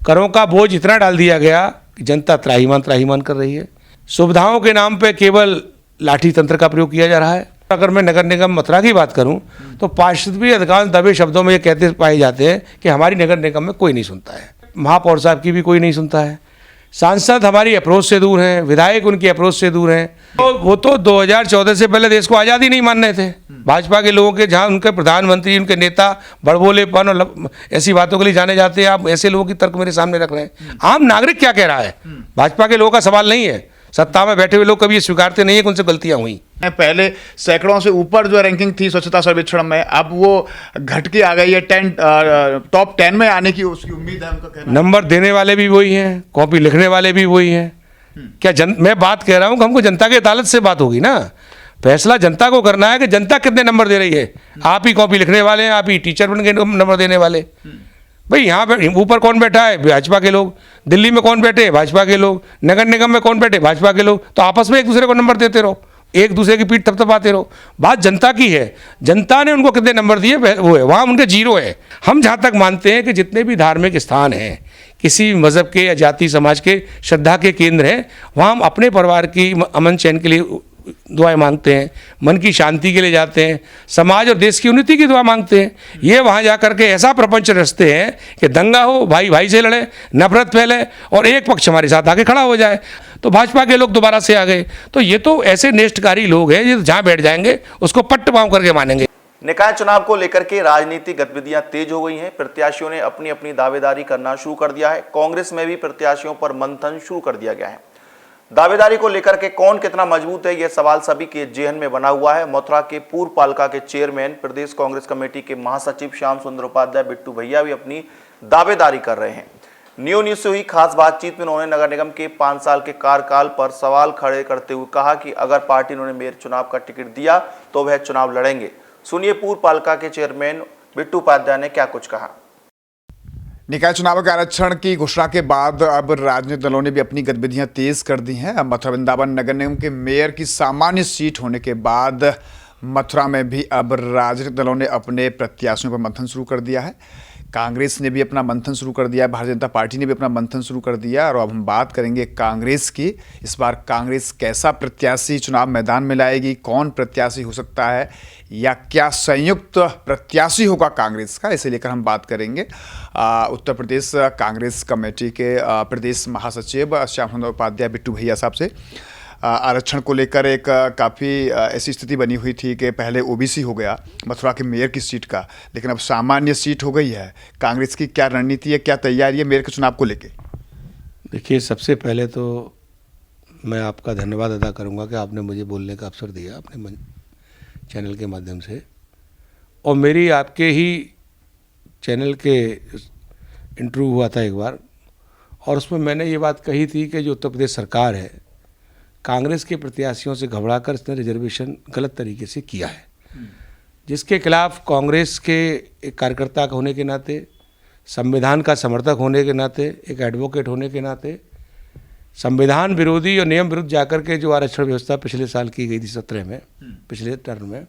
करों का बोझ इतना डाल दिया गया कि जनता त्राहिमाम त्राहिमाम कर रही है। सुविधाओं के नाम पे केवल लाठी तंत्र का प्रयोग किया जा रहा है। अगर मैं नगर निगम मथुरा की बात करूं तो पार्षद भी अधिकांश दबे शब्दों में ये कहते पाए जाते हैं कि हमारी नगर निगम में कोई नहीं सुनता है। महापौर साहब की भी कोई नहीं सुनता है। सांसद हमारी अप्रोच से दूर हैं, विधायक उनकी अप्रोच से दूर हैं। तो वो तो 2014 से पहले देश को आज़ादी नहीं मान रहे थे। भाजपा के लोगों के, जहाँ उनके प्रधानमंत्री, उनके नेता बड़बोलेपन और ऐसी बातों के लिए जाने जाते हैं, आप ऐसे लोगों की तर्क मेरे सामने रख रहे हैं। आम नागरिक क्या कह रहा है? भाजपा के लोगों का सवाल नहीं है। सत्ता में बैठे हुए लोग कभी ये स्वीकारते नहीं है कि उनसे गलतियां हुई। पहले सैकड़ों से ऊपर जो रैंकिंग थी स्वच्छता सर्वेक्षण में, अब वो घट के आ गई है। टॉप 10 में आने की उसकी उम्मीद है, उनका कहना। नंबर देने वाले भी वही हैं, कॉपी लिखने वाले भी वही हैं। क्या मैं बात कह रहा हूं कि हमको जनता की अदालत से बात होगी ना। फैसला जनता को करना है कि जनता कितने नंबर दे रही है। आप ही कॉपी लिखने वाले हैं, आप ही टीचर बन के नंबर देने वाले। भाई यहाँ पे ऊपर कौन बैठा है? भाजपा के लोग। दिल्ली में कौन बैठे? भाजपा के लोग। नगर निगम में कौन बैठे? भाजपा के लोग। तो आपस में एक दूसरे को नंबर देते रहो, एक दूसरे की पीठ थपथपाते रहो। बात जनता की है। जनता ने उनको कितने नंबर दिए वो है, वहाँ उनके 0 है। हम जहाँ तक मानते हैं कि जितने भी धार्मिक स्थान हैं, किसी भी मज़हब के या जाति समाज के श्रद्धा के केंद्र हैं, वहाँ हम अपने परिवार की अमन चैन के लिए दुआएं मांगते हैं, मन की शांति के लिए जाते हैं, समाज और देश की उन्नति की दुआ मांगते हैं। ये वहाँ जा कर के ऐसा प्रपंच रचते हैं कि दंगा हो, भाई भाई से लड़े, नफरत फैले और एक पक्ष हमारे साथ आके खड़ा हो जाए। तो भाजपा के लोग दोबारा से आ गए। तो ये तो ऐसे नेष्टकारी लोग हैं, ये जहाँ बैठ जाएंगे उसको पट्ट पाँव करके मानेंगे। निकाय चुनाव को लेकर के राजनीतिक गतिविधियां तेज हो गई हैं। प्रत्याशियों ने अपनी अपनी दावेदारी करना शुरू कर दिया है। कांग्रेस में भी प्रत्याशियों पर मंथन शुरू कर दिया गया है। दावेदारी को लेकर के कौन कितना मजबूत है, यह सवाल सभी के जेहन में बना हुआ है। मथुरा के पूर्व पालिका के चेयरमैन, प्रदेश कांग्रेस कमेटी के महासचिव श्याम सुंदर उपाध्याय बिट्टू भैया भी अपनी दावेदारी कर रहे हैं। न्यू न्यूज से हुई खास बातचीत में उन्होंने नगर निगम के 5 साल के कार्यकाल पर सवाल खड़े करते हुए कहा कि अगर पार्टी उन्हें मेयर चुनाव का टिकट दिया तो वह चुनाव लड़ेंगे। सुनिए पूर्व पालिका के चेयरमैन बिट्टू उपाध्याय ने क्या कुछ कहा। निकाय चुनाव के आरक्षण की घोषणा के बाद अब राजनीतिक दलों ने भी अपनी गतिविधियां तेज कर दी हैं। अब मथुरा वृंदावन नगर निगम के मेयर की सामान्य सीट होने के बाद मथुरा में भी अब राजनीतिक दलों ने अपने प्रत्याशियों पर मंथन शुरू कर दिया है। कांग्रेस ने भी अपना मंथन शुरू कर दिया है, भारतीय जनता पार्टी ने भी अपना मंथन शुरू कर दिया। और अब हम बात करेंगे कांग्रेस की। इस बार कांग्रेस कैसा प्रत्याशी चुनाव मैदान में लाएगी, कौन प्रत्याशी हो सकता है, या क्या संयुक्त प्रत्याशी होगा कांग्रेस का, इसे लेकर हम बात करेंगे। उत्तर प्रदेश कांग्रेस कमेटी के प्रदेश महासचिव श्याम सुंदर उपाध्याय बिट्टू भैया साहब से आरक्षण को लेकर एक काफ़ी ऐसी स्थिति बनी हुई थी कि पहले ओबीसी हो गया मथुरा के मेयर की सीट का, लेकिन अब सामान्य सीट हो गई है। कांग्रेस की क्या रणनीति है, क्या तैयारी है मेयर के चुनाव को लेकर? देखिए, सबसे पहले तो मैं आपका धन्यवाद अदा करूंगा कि आपने मुझे बोलने का अवसर दिया अपने चैनल के माध्यम से। और मेरी आपके ही चैनल के इंटरव्यू हुआ था एक बार, और उसमें मैंने ये बात कही थी कि जो उत्तर प्रदेश सरकार है, कांग्रेस के प्रत्याशियों से घबराकर इसने रिजर्वेशन गलत तरीके से किया है, जिसके खिलाफ कांग्रेस के एक कार्यकर्ता होने के नाते, संविधान का समर्थक होने के नाते, एक एडवोकेट होने के नाते, संविधान विरोधी और नियम विरुद्ध जाकर के जो आरक्षण व्यवस्था पिछले साल की गई थी 17 में, पिछले टर्म में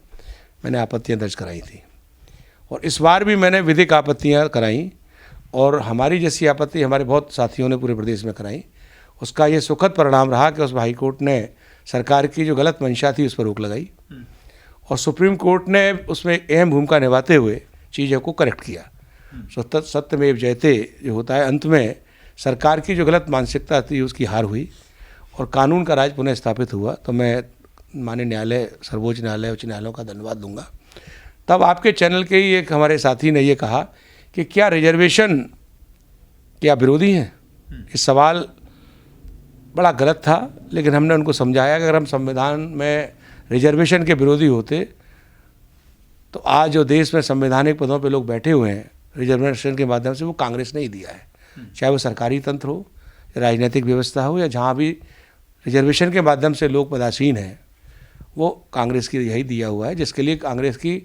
मैंने आपत्तियां दर्ज कराई थी। और इस बार भी मैंने विधिक आपत्तियां कराई, और हमारी जैसी आपत्ति हमारे बहुत साथियों ने पूरे प्रदेश में कराई। उसका ये सुखद परिणाम रहा कि उस हाईकोर्ट ने सरकार की जो गलत मंशा थी उस पर रोक लगाई, और सुप्रीम कोर्ट ने उसमें अहम भूमिका निभाते हुए चीज़ों को करेक्ट किया। सत्यमेव जयते जो होता है, अंत में सरकार की जो गलत मानसिकता थी उसकी हार हुई और कानून का राज पुनः स्थापित हुआ। तो मैं माननीय न्यायालय, सर्वोच्च न्यायालय, उच्च न्यायालयों का धन्यवाद दूंगा। तब आपके चैनल के ही एक हमारे साथी ने ये कहा कि क्या रिजर्वेशन क्या विरोधी हैं? इस सवाल बड़ा गलत था, लेकिन हमने उनको समझाया कि अगर हम संविधान में रिजर्वेशन के विरोधी होते तो आज जो देश में संवैधानिक पदों पे लोग बैठे हुए हैं रिजर्वेशन के माध्यम से, वो कांग्रेस ने ही दिया है। चाहे वो सरकारी तंत्र हो, राजनीतिक व्यवस्था हो, या जहाँ भी रिजर्वेशन के माध्यम से लोग पदासीन हैं, वो कांग्रेस की यही दिया हुआ है, जिसके लिए कांग्रेस की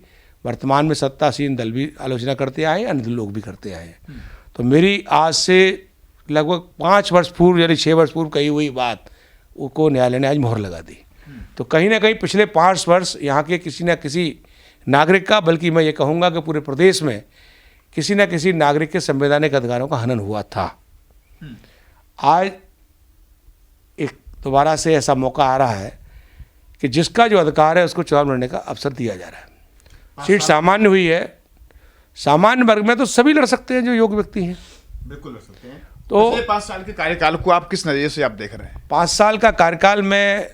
वर्तमान में सत्तासीन दल भी आलोचना करते आए, अन्य लोग भी करते आए। तो मेरी आज से लगभग 5 वर्ष पूर्व यानी 6 वर्ष पूर्व कही हुई बात को न्यायालय ने आज मोहर लगा दी। तो कहीं ना कहीं पिछले 5 वर्ष यहाँ के किसी न किसी नागरिक का, बल्कि मैं ये कहूँगा कि पूरे प्रदेश में किसी न किसी नागरिक के संवैधानिक अधिकारों का हनन हुआ था। आज एक दोबारा से ऐसा मौका आ रहा है कि जिसका जो अधिकार है उसको चुनाव लड़ने का अवसर दिया जा रहा है। सीट सामान्य हुई है, सामान्य वर्ग में तो सभी लड़ सकते हैं जो योग्य व्यक्ति हैं। बिल्कुल लड़ सकते हैं। तो 5 साल के कार्यकाल को आप किस नजरिए से आप देख रहे हैं? 5 साल का कार्यकाल में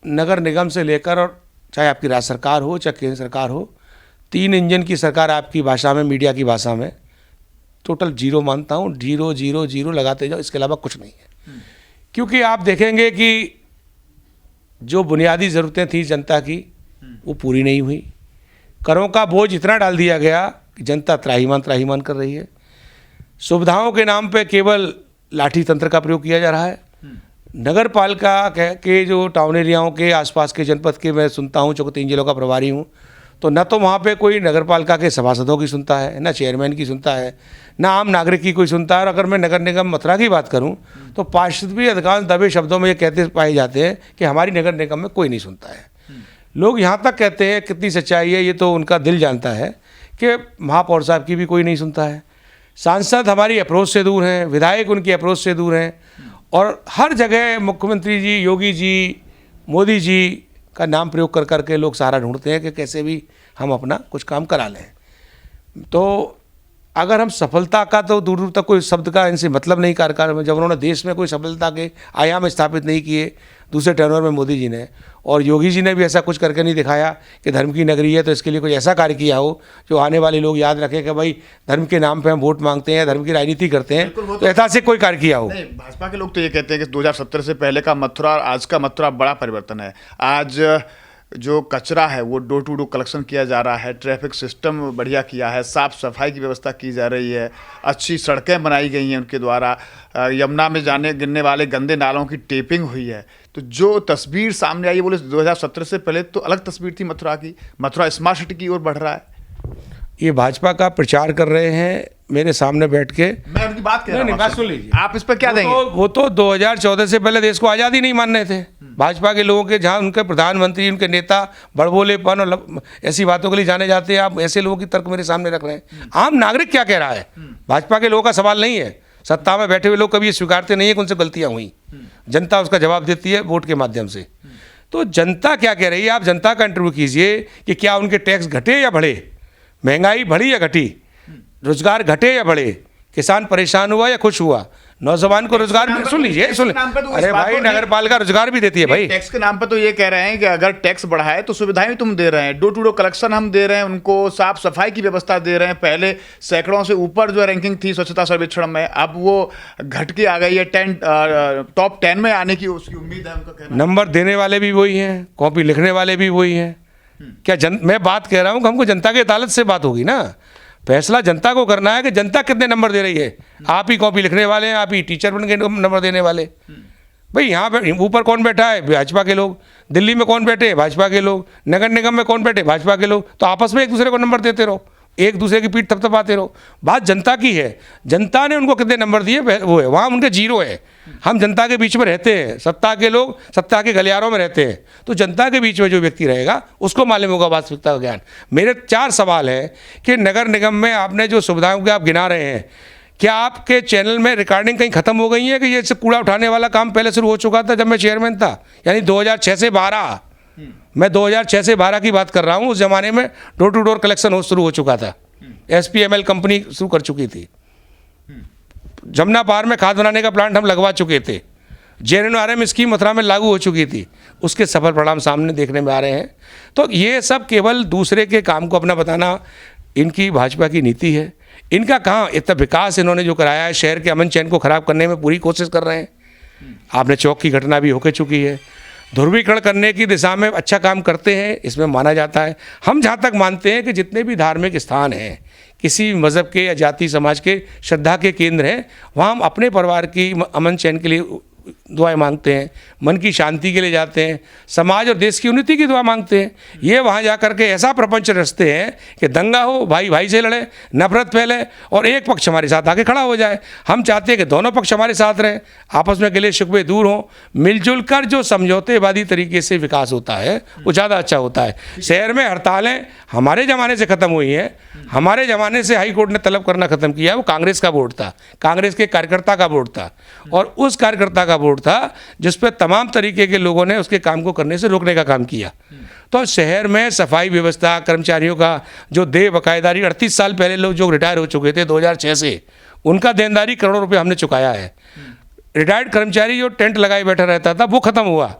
नगर निगम से लेकर और चाहे आपकी राज्य सरकार हो चाहे केंद्र सरकार हो, 3 इंजन की सरकार आपकी भाषा में, मीडिया की भाषा में, टोटल जीरो मानता हूँ। 0 0 0 लगाते जाओ, इसके अलावा कुछ नहीं है। क्योंकि आप देखेंगे कि जो बुनियादी ज़रूरतें थी जनता की वो पूरी नहीं हुई। करों का बोझ इतना डाल दिया गया कि जनता त्राहिमाम कर रही है। सुविधाओं के नाम पे केवल लाठी तंत्र का प्रयोग किया जा रहा है। नगर पालिका के जो टाउन एरियाओं के आसपास के जनपद के मैं सुनता हूँ, चूँकि 3 जिलों का प्रभारी हूँ, तो न तो वहाँ पे कोई नगर पालिका के सभासदों की सुनता है, ना चेयरमैन की सुनता है, ना आम नागरिक की कोई सुनता है। और अगर मैं नगर निगम मथुरा की बात करूँ तो पार्षद भी अधिकांश दबे शब्दों में ये कहते पाए जाते हैं कि हमारी नगर निगम में कोई नहीं सुनता है। लोग यहाँ तक कहते हैं, कितनी सच्चाई है ये तो उनका दिल जानता है, कि महापौर साहब की भी कोई नहीं सुनता है। सांसद हमारी अप्रोच से दूर हैं, विधायक उनकी अप्रोच से दूर हैं, और हर जगह मुख्यमंत्री जी, योगी जी, मोदी जी का नाम प्रयोग कर करके लोग सहारा ढूंढते हैं कि कैसे भी हम अपना कुछ काम करा लें। तो अगर हम सफलता का तो दूर दूर तक कोई शब्द का इनसे मतलब नहीं कार्यकाल में, जब उन्होंने देश में कोई सफलता के आयाम स्थापित नहीं किए दूसरे टर्नओवर में मोदी जी ने, और योगी जी ने भी ऐसा कुछ करके नहीं दिखाया कि धर्म की नगरी है तो इसके लिए कुछ ऐसा कार्य किया हो जो आने वाले लोग याद रखें कि भाई धर्म के नाम पे हम वोट मांगते हैं, धर्म की राजनीति करते हैं, तो ऐतिहासिक कोई कार्य किया हो। नहीं, भाजपा के लोग तो ये कहते हैं कि 2017 से पहले का मथुरा और आज का मथुरा बड़ा परिवर्तन है। आज जो कचरा है वो डोर टू डोर कलेक्शन किया जा रहा है, ट्रैफिक सिस्टम बढ़िया किया है, साफ सफाई की व्यवस्था की जा रही है, अच्छी सड़कें बनाई गई हैं उनके द्वारा, यमुना में गिरने वाले गंदे नालों की टेपिंग हुई है। तो जो तस्वीर सामने आई है, बोले 2017 से पहले तो अलग तस्वीर थी मथुरा की। मथुरा स्मार्ट सिटी की ओर बढ़ रहा है। ये भाजपा का प्रचार कर रहे हैं मेरे सामने बैठ के। मैं उनकी बात कर रहा हूं। नहीं, बात सुन लीजिए। आप इस पर क्या देंगे? वो तो 2014 से पहले देश को आज़ादी नहीं मान रहे थे। भाजपा के लोगों के, जहाँ उनके प्रधानमंत्री, उनके नेता बड़बोलेपन और ऐसी बातों के लिए जाने जाते हैं, आप ऐसे लोगों की तर्क मेरे सामने रख रहे हैं। आम नागरिक क्या कह रहा है? भाजपा के लोगों का सवाल नहीं है। सत्ता में बैठे हुए लोग कभी ये स्वीकारते नहीं है कि उनसे गलतियाँ हुई, जनता उसका जवाब देती है वोट के माध्यम से। तो जनता क्या कह रही है, आप जनता का इंटरव्यू कीजिए कि क्या उनके टैक्स घटे या बढ़े, महंगाई बढ़ी या घटी, रोजगार घटे या बढ़े, किसान परेशान हुआ या खुश हुआ, नौजवान को रोजगार। सुन लीजिए, अरे भाई नगर पालिका रोजगार भी देती है भाई। टैक्स के नाम पर तो ये कह रहे हैं कि अगर टैक्स बढ़ा है तो सुविधाएं भी तुम दे रहे हैं, डोर टू डोर कलेक्शन हम दे रहे हैं, उनको साफ सफाई की व्यवस्था दे रहे हैं। पहले सैकड़ों से ऊपर जो रैंकिंग थी स्वच्छता सर्वेक्षण में, अब वो घट के आ गई है, टॉप 10 में आने की उसकी उम्मीद है, उनका कहना। नंबर देने वाले भी वही हैं, कॉपी लिखने वाले भी वही हैं। क्या मैं बात कह रहा हूँ कि हमको जनता की अदालत से बात होगी ना, फैसला जनता को करना है कि जनता कितने नंबर दे रही है। आप ही कॉपी लिखने वाले हैं, आप ही टीचर बन के नंबर देने वाले। भाई यहाँ पे ऊपर कौन बैठा है? भाजपा के लोग। दिल्ली में कौन बैठे? भाजपा के लोग। नगर निगम में कौन बैठे? भाजपा के लोग। तो आपस में एक दूसरे को नंबर देते रहो, एक दूसरे की पीठ थपथपाते रहो। बात जनता की है, जनता ने उनको कितने नंबर दिए वो है, वहाँ उनके 0 है। हम जनता के बीच में रहते हैं, सत्ता के लोग सत्ता के गलियारों में रहते हैं, तो जनता के बीच में जो व्यक्ति रहेगा उसको मालूम होगा वास्तविकता का ज्ञान। मेरे 4 सवाल हैं कि नगर निगम में आपने जो सुविधाओं के आप गिना रहे हैं, क्या आपके चैनल में रिकॉर्डिंग कहीं खत्म हो गई है कि ये कूड़ा उठाने वाला काम पहले शुरू हो चुका था जब मैं चेयरमैन था, यानी 2006 से 12, मैं 2006 से 12 की बात कर रहा हूँ। उस जमाने में डोर टू डोर कलेक्शन शुरू हो चुका था, SPML कंपनी शुरू कर चुकी थी, जमुना पार में खाद बनाने का प्लांट हम लगवा चुके थे, JNNRM स्कीम मथुरा में लागू हो चुकी थी, उसके सफल परिणाम सामने देखने में आ रहे हैं। तो ये सब केवल दूसरे के काम को अपना बताना इनकी भाजपा की नीति है। इनका कहाँ इतना विकास इन्होंने जो कराया है, शहर के अमन चैन को खराब करने में पूरी कोशिश कर रहे हैं। आपने चौक की घटना भी होकर चुकी है, ध्रुवीकरण करने की दिशा में अच्छा काम करते हैं, इसमें माना जाता है। हम जहाँ तक मानते हैं कि जितने भी धार्मिक स्थान हैं, किसी मज़हब के या जाति समाज के श्रद्धा के केंद्र हैं, वहाँ हम अपने परिवार की अमन चैन के लिए दुआएं मांगते हैं, मन की शांति के लिए जाते हैं, समाज और देश की उन्नति की दुआ मांगते हैं। ये वहाँ जा कर के ऐसा प्रपंच रचते हैं कि दंगा हो, भाई भाई से लड़े, नफरत फैले और एक पक्ष हमारे साथ आके खड़ा हो जाए। हम चाहते हैं कि दोनों पक्ष हमारे साथ रहें, आपस में गिले शिकवे दूर हों, मिलजुल कर जो समझौतेवादी तरीके से विकास होता है वो ज़्यादा अच्छा होता है। शहर में हड़तालें हमारे ज़माने से ख़त्म हुई हैं। हमारे ज़माने से हाई कोर्ट ने तलब करना ख़त्म किया, वो कांग्रेस का वोट था, कांग्रेस के कार्यकर्ता का वोट था और उस कार्यकर्ता का वोट था जिस पर तमाम तरीके के लोगों ने उसके काम को करने से रोकने का काम किया। तो शहर में सफाई व्यवस्था, कर्मचारियों का जो देय बकायदारी 38 साल पहले लोग जो रिटायर हो चुके थे 2006 से, उनका देनदारी करोड़ों रुपये हमने चुकाया है। रिटायर्ड कर्मचारी जो टेंट लगाए बैठा रहता था वो ख़त्म हुआ।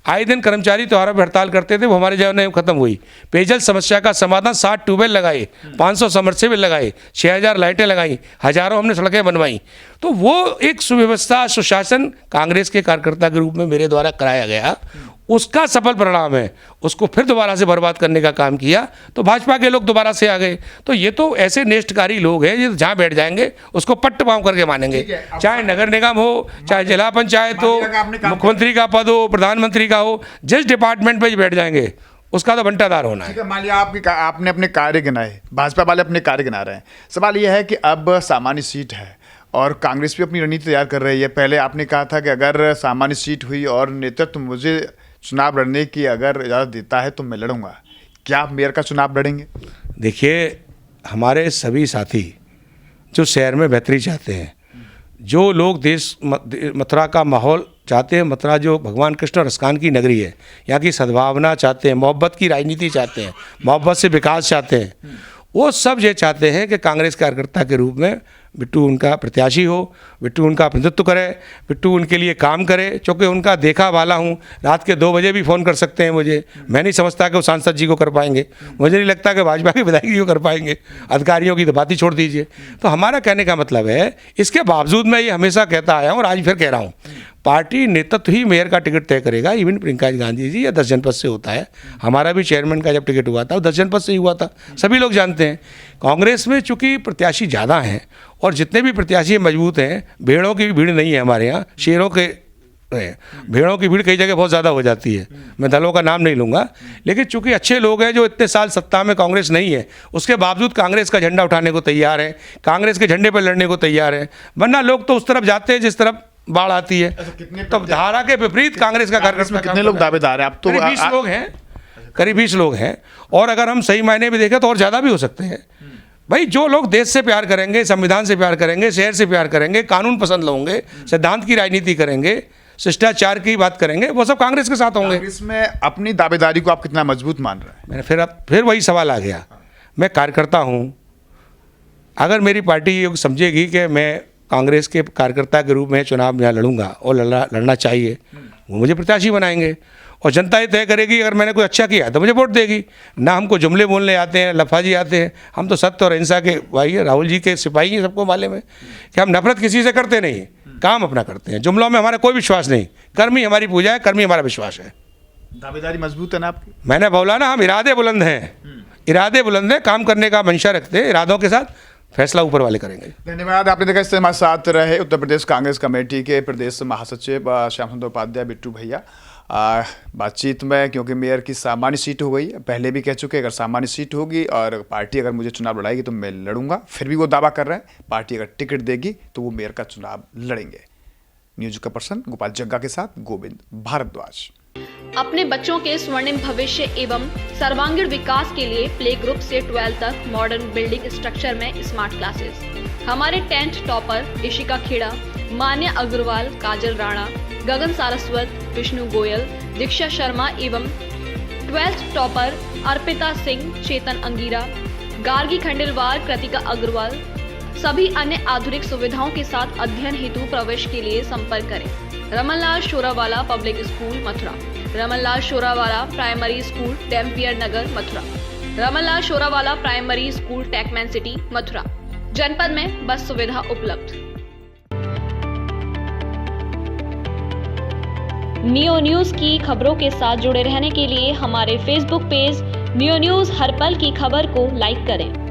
आए दिन कर्मचारी त्योहारों पर हड़ताल करते थे, वो हमारे जीवन में खत्म हुई। पेयजल समस्या का समाधान 60 ट्यूबवेल लगाए, 500 समरसेबल लगाए, 6000 लाइटें लगाई, हजारों हमने सड़कें बनवाई। तो वो एक सुव्यवस्था, सुशासन कांग्रेस के कार्यकर्ता के रूप में मेरे द्वारा कराया गया, उसका सफल परिणाम है। उसको फिर दोबारा से बर्बाद करने का काम किया तो भाजपा के लोग दोबारा से आ गए। तो ये तो ऐसे नेष्टकारी लोग हैं जो जहाँ बैठ जाएंगे उसको पट्ट पाँव करके मानेंगे, चाहे नगर निगम हो, चाहे जिला पंचायत हो, मुख्यमंत्री का पद हो, प्रधानमंत्री का हो, जिस डिपार्टमेंट पे बैठ जाएंगे उसका तो बंटादार होना है। मान लिया आपने अपने कार्य गिनाए, भाजपा वाले अपने कार्य गिना रहे हैं। सवाल यह है कि अब सामान्य सीट है और कांग्रेस भी अपनी रणनीति तैयार कर रही है। पहले आपने कहा था कि अगर सामान्य सीट हुई और नेतृत्व मुझे चुनाव लड़ने की अगर इजाज़त देता है तो मैं लड़ूंगा। क्या आप मेयर का चुनाव लड़ेंगे? देखिए, हमारे सभी साथी जो शहर में बेहतरी चाहते हैं, जो लोग देश मथुरा का माहौल चाहते हैं, मथुरा जो भगवान कृष्ण और रसकान की नगरी है, यहाँ की सद्भावना चाहते हैं, मोहब्बत की राजनीति चाहते हैं, मोहब्बत से विकास चाहते हैं, वो सब ये चाहते हैं कि कांग्रेस कार्यकर्ता के रूप में बिट्टू उनका प्रत्याशी हो, बिट्टू उनका प्रतिनिधित्व करे, बिट्टू उनके लिए काम करे। चूँकि उनका देखा वाला हूँ, रात के 2 बजे भी फ़ोन कर सकते हैं मुझे। मैं नहीं समझता कि वो सांसद जी को कर पाएंगे, मुझे नहीं लगता कि भाजपा के विधायक जी को कर पाएंगे, अधिकारियों की तो बात ही छोड़ दीजिए। तो हमारा कहने का मतलब है, इसके बावजूद मैं ये हमेशा कहता आया हूँ और आज फिर कह रहा हूँ, पार्टी नेतृत्व ही मेयर का टिकट तय करेगा। इवन प्रियंका गांधी जी या 10 जनपद से होता है, हमारा भी चेयरमैन का जब टिकट हुआ था वो 10 जनपद से ही हुआ था, सभी लोग जानते हैं। कांग्रेस में चूंकि प्रत्याशी ज़्यादा हैं और जितने भी प्रत्याशी मजबूत हैं, भेड़ों की भीड़ नहीं है हमारे यहाँ, शेरों के हैं। भेड़ों की भीड़ कई जगह बहुत ज़्यादा हो जाती है, मैं दलों का नाम नहीं लूँगा, लेकिन चूंकि अच्छे लोग हैं जो इतने साल सत्ता में कांग्रेस नहीं है, उसके बावजूद कांग्रेस का झंडा उठाने को तैयार है, कांग्रेस के झंडे पर लड़ने को तैयार है। वरना लोग तो उस तरफ जाते हैं जिस तरफ बाढ़ आती है। तो धारा के विपरीत कांग्रेस का कार्यकर्ता, कितने लोग दावेदार हैं? आप तो करीब 20 लोग हैं, करीब 20 लोग हैं। और अगर हम सही मायने में देखें तो और ज़्यादा भी हो सकते हैं। भाई, जो लोग देश से प्यार करेंगे, संविधान से प्यार करेंगे, शहर से प्यार करेंगे, कानून पसंद होंगे, सिद्धांत की राजनीति करेंगे, शिष्टाचार की बात करेंगे, वो सब कांग्रेस के साथ होंगे। इसमें अपनी दावेदारी को आप कितना मजबूत मान रहे हैं? मैंने फिर वही सवाल आ गया, मैं कार्यकर्ता हूँ। अगर मेरी पार्टी ये समझेगी कि मैं कांग्रेस के कार्यकर्ता के रूप में चुनाव यहाँ लड़ूंगा और लड़ना चाहिए, वो मुझे प्रत्याशी बनाएंगे और जनता ये तय करेगी। अगर मैंने कोई अच्छा किया तो मुझे वोट देगी। ना हमको जुमले बोलने आते हैं, लफाजी आते हैं, हम तो सत्य और अहिंसा के भाई है, राहुल जी के सिपाही हैं, सबको मालूम है कि हम नफरत किसी से करते नहीं, काम अपना करते हैं। जुमलों में हमारा कोई विश्वास नहीं, कर्म ही हमारी पूजा है, कर्म ही हमारा विश्वास है। दावेदारी मजबूत है ना आपकी? मैंने बोला ना, हम इरादे बुलंद हैं, इरादे बुलंद हैं, काम करने का मंशा रखते हैं, इरादों के साथ फैसला ऊपर वाले करेंगे। धन्यवाद। आपने देखा इससे हमारे साथ रहे उत्तर प्रदेश कांग्रेस कमेटी के प्रदेश महासचिव श्याम सुंदर उपाध्याय बिट्टू भैया। बातचीत में, क्योंकि मेयर की सामान्य सीट हो गई, पहले भी कह चुके अगर सामान्य सीट होगी और पार्टी अगर मुझे चुनाव लड़ाएगी तो मैं लड़ूंगा, फिर भी वो दावा कर रहे हैं पार्टी अगर टिकट देगी तो वो मेयर का चुनाव लड़ेंगे। न्यूज का पर्सन गोपाल जग्गा के साथ गोविंद भारद्वाज। अपने बच्चों के स्वर्णिम भविष्य एवं सर्वांगीण विकास के लिए प्ले ग्रुप से 12 तक मॉडर्न बिल्डिंग स्ट्रक्चर में स्मार्ट क्लासेस। हमारे 10th टॉपर इशिका खेड़ा, मान्या अग्रवाल, काजल राणा, गगन सारस्वत, विष्णु गोयल, दीक्षा शर्मा एवं 12th टॉपर अर्पिता सिंह, चेतन अंगीरा, गार्गी खंडेलवाल, कृतिका अग्रवाल सभी अन्य आधुनिक सुविधाओं के साथ अध्ययन हेतु प्रवेश के लिए संपर्क करें। Ramanlal Shorawala public school Mathura, Ramanlal Shorawala primary school Dampier Nagar Mathura, Ramanlal Shorawala primary school टेकमैन सिटी मथुरा। जनपद में बस सुविधा उपलब्ध। नियो न्यूज की खबरों के साथ जुड़े रहने के लिए हमारे फेसबुक पेज नियो न्यूज हर पल की खबर को लाइक करें।